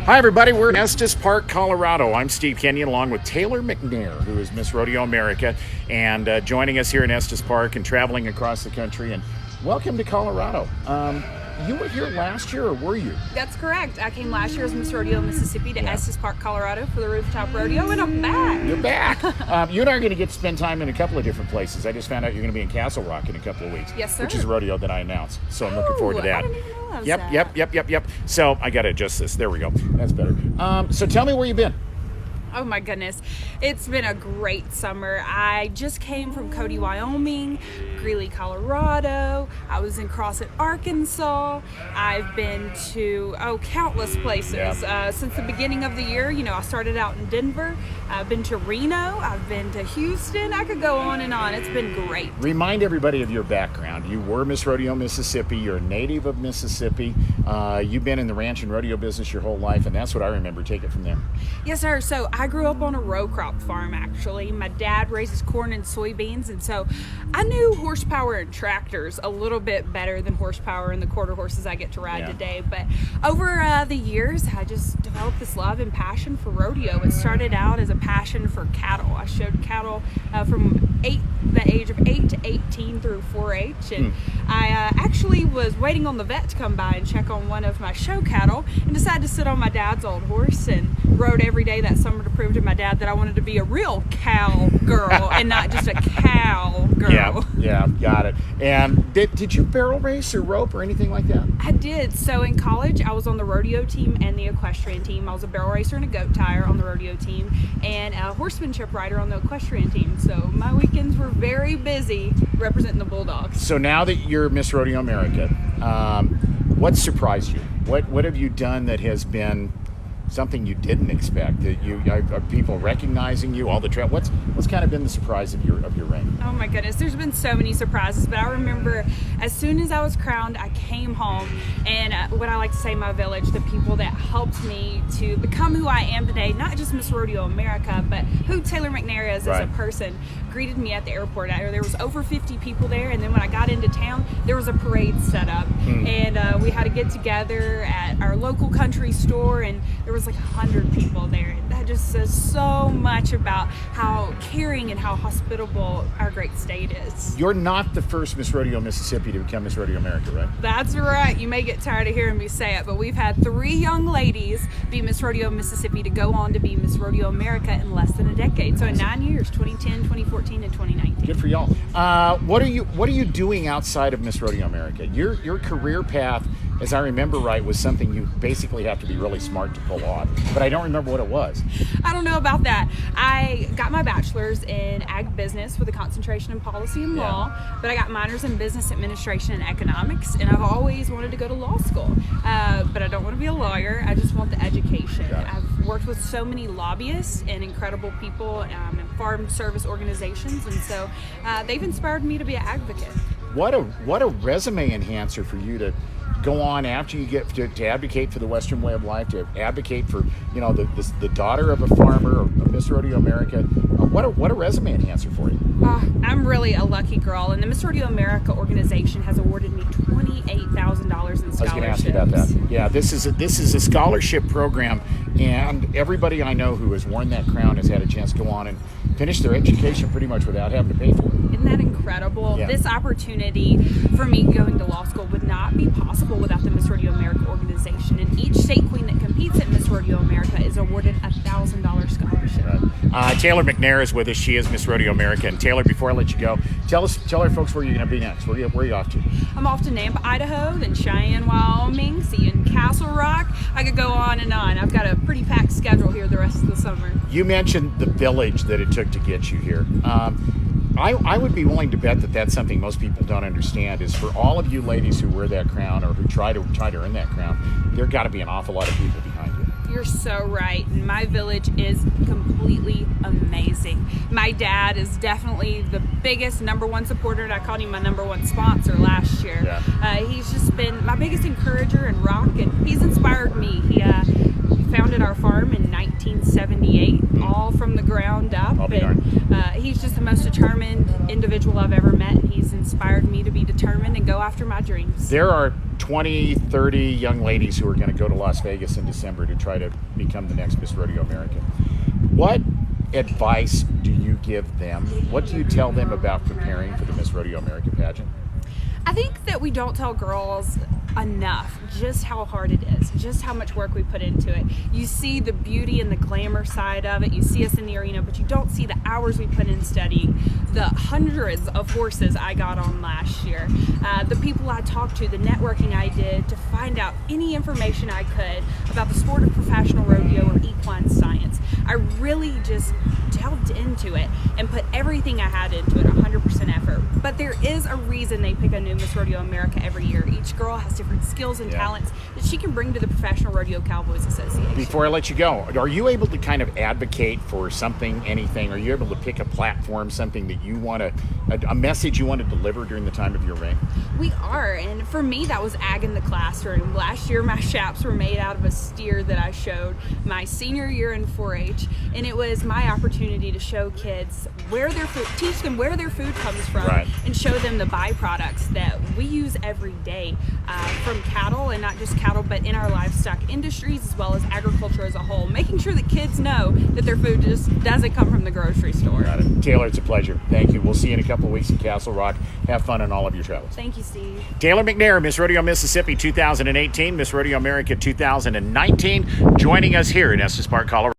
Hi everybody, we're in Estes Park, Colorado. I'm Steve Kenyon along with Taylor McNair, who is Miss Rodeo America, and joining us here in Estes Park and traveling across the country. And welcome to Colorado. You were here last year, or were you? That's correct. I came last year as Miss Rodeo Mississippi to Estes Park, Colorado for the rooftop rodeo, and I'm back. You're back. You and I are going to get to spend time in a couple of different places. I just found out you're going to be in Castle Rock in a couple of weeks. Yes, sir. Which is a rodeo that I announced. So I'm looking forward to that. I didn't even realize that. Yep. So I got to adjust this. There we go. That's better. So tell me where you've been. Oh my goodness. It's been a great summer. I just came from Cody, Wyoming, Greeley, Colorado. I was in Crossett, Arkansas. I've been to, countless places. Yeah. Since the beginning of the year. You know, I started out in Denver. I've been to Reno. I've been to Houston. I could go on and on. It's been great. Remind everybody of your background. You were Miss Rodeo Mississippi. You're a native of Mississippi. You've been in the ranch and rodeo business your whole life, and that's what I remember. Take it from there. Yes, sir. So I grew up on a row crop farm, actually. My dad raises corn and soybeans, and so I knew horsepower and tractors a little bit better than horsepower and the quarter horses I get to ride today. But over the years, I just developed this love and passion for rodeo. It started out as a passion for cattle. I showed cattle from the age of 8 to 18 through 4-H, and I actually was waiting on the vet to come by and check on one of my show cattle, and decided to sit on my dad's old horse and rode every day that summer to prove to my dad that I wanted to be a real cow girl and not just a cow girl. Yeah, got it. And did you barrel race or rope or anything like that? I did. So in college, I was on the rodeo team and the equestrian team. I was a barrel racer and a goat tire on the rodeo team, and a horsemanship rider on the equestrian team. So my weekends were very busy representing the Bulldogs. So now that you're Miss Rodeo America, what surprised you? What have you done that has been something you didn't expect? That are people recognizing you? All the what's kind of been the surprise of your reign? Oh my goodness, there's been so many surprises, but I remember as soon as I was crowned, I came home, and what I like to say, my village, the people that helped me to become who I am today, not just Miss Rodeo America, but who Taylor McNair is as a person, greeted me at the airport. There was over 50 people there, and then when I got into town, there was a parade set up, and we had to get together at our local country store, and there was like 100 people there. That just says so much about how caring and how hospitable our great state is. You're not the first Miss Rodeo Mississippi to become Miss Rodeo America, right? That's right. You may get tired of hearing me say it, but we've had 3 young ladies be Miss Rodeo Mississippi to go on to be Miss Rodeo America in less than a decade. So in 9 years, 2010, 2014, and 2019. Good for y'all. What are you doing outside of Miss Rodeo America? Your career path, as I remember right, was something you basically have to be really smart to pull off. But I don't remember what it was. I don't know about that. I got my bachelor's in ag business with a concentration in policy and law, but I got minors in business administration and economics, and I've always wanted to go to law school. But I don't want to be a lawyer. I just want the education. I've worked with so many lobbyists and incredible people in farm service organizations, and so they've inspired me to be an advocate. What a resume enhancer for you to go on after you get to advocate for the Western way of life, to advocate for the daughter of a farmer, or Miss Rodeo America. What a resume enhancer for you. I'm really a lucky girl, and the Miss Rodeo America organization has awarded me $28,000 in scholarships. I was going to ask you about that. Yeah, this is a scholarship program, and everybody I know who has worn that crown has had a chance to go on and finish their education pretty much without having to pay for it. Isn't that incredible? Yeah. This opportunity for me going to law school would not be possible without the Miss Rodeo America organization. And each state queen that competes at Miss Rodeo America is awarded a $1,000 scholarship. Right. Taylor McNair is with us. She is Miss Rodeo America. And Taylor, before I let you go, tell our folks where you're going to be next. Where are you off to? I'm off to Nampa, Idaho, then Cheyenne, Wyoming, see you in Castle Rock. I could go on and on. I've got a pretty packed schedule here the rest of the summer. You mentioned the village that it took to get you here. I would be willing to bet that that's something most people don't understand, is for all of you ladies who wear that crown or who try to earn that crown, there got to be an awful lot of people behind you. You're so right. And my village is completely amazing. My dad is definitely the biggest #1 supporter, and I called him my #1 sponsor last year. He's just been my biggest encourager and rock, and he's inspired me. He founded our farm in 1978, all from the ground up. And he's just the most determined individual I've ever met, and he's inspired me to be determined and go after my dreams. There are 20, 30 young ladies who are going to go to Las Vegas in December to try to become the next Miss Rodeo America. What advice do you give them? What do you tell them about preparing for the Miss Rodeo America pageant? I think that we don't tell girls enough just how hard it is, just how much work we put into it. You see the beauty and the glamour side of it. You see us in the arena, but you don't see the hours we put in studying, the hundreds of horses I got on last year, the people I talked to, the networking I did to find out any information I could about the sport of professional rodeo or equine science. I really just delved into it and put everything I had into it, 100% effort. But there is a reason they pick a new Miss Rodeo America every year. Each girl has different skills and talents that she can bring to the Professional Rodeo Cowboys Association. Before I let you go, are you able to kind of advocate for something, anything? Are you able to pick a platform, something that you want to, a message you want to deliver during the time of your reign? We are, and for me that was ag in the classroom. Last year my chaps were made out of a steer that I showed my senior year in 4-H, and it was my opportunity to show kids where their food, teach them where their food comes from, and show them the byproducts that we use every day from cattle, and not just cattle, but in our livestock industries as well as agriculture as a whole, making sure that kids know that their food just doesn't come from the grocery store. Got it. Taylor, it's a pleasure. Thank you. We'll see you in a couple of weeks in Castle Rock. Have fun on all of your travels. Thank you, Steve. Taylor McNair, Miss Rodeo Mississippi 2018, Miss Rodeo America 2019, joining us here in Estes Park, Colorado.